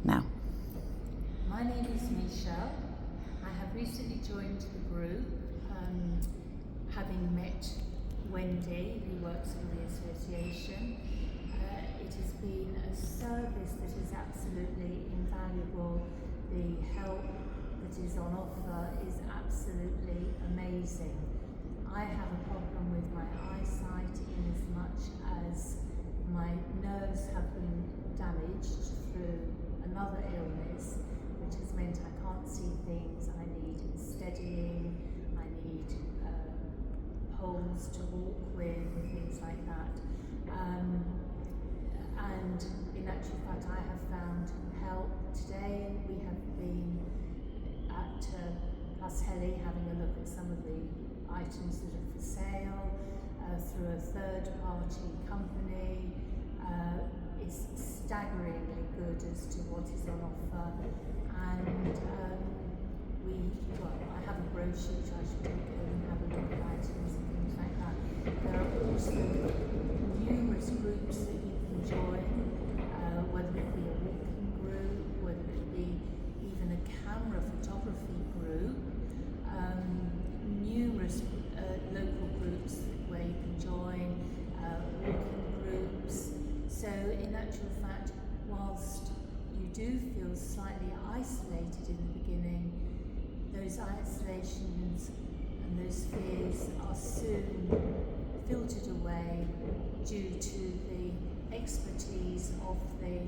now. My name is Michelle. I have recently joined the group, having met Wendy, who works for the association. It has been a service that is absolutely invaluable. The help that is on offer is absolutely amazing. I have a problem with my eyesight in as much as my nerves have been damaged through another illness, which has meant I can't see things. I need steadying, I need poles to walk with and things like that. And in actual fact, I have found help. Today we have been at Plus Helly having a look at some of the items that are for sale through a third-party company. It's staggeringly good as to what is on offer, and I have a brochure which I should take home and have a look at items and things like that. There are also numerous groups that you can join, whether it be a walking group, whether it be even a camera photography group, numerous local groups where you can join, walking groups. So in actual fact, whilst you do feel slightly isolated in the beginning, those isolations and those fears are soon filtered away due to the expertise of the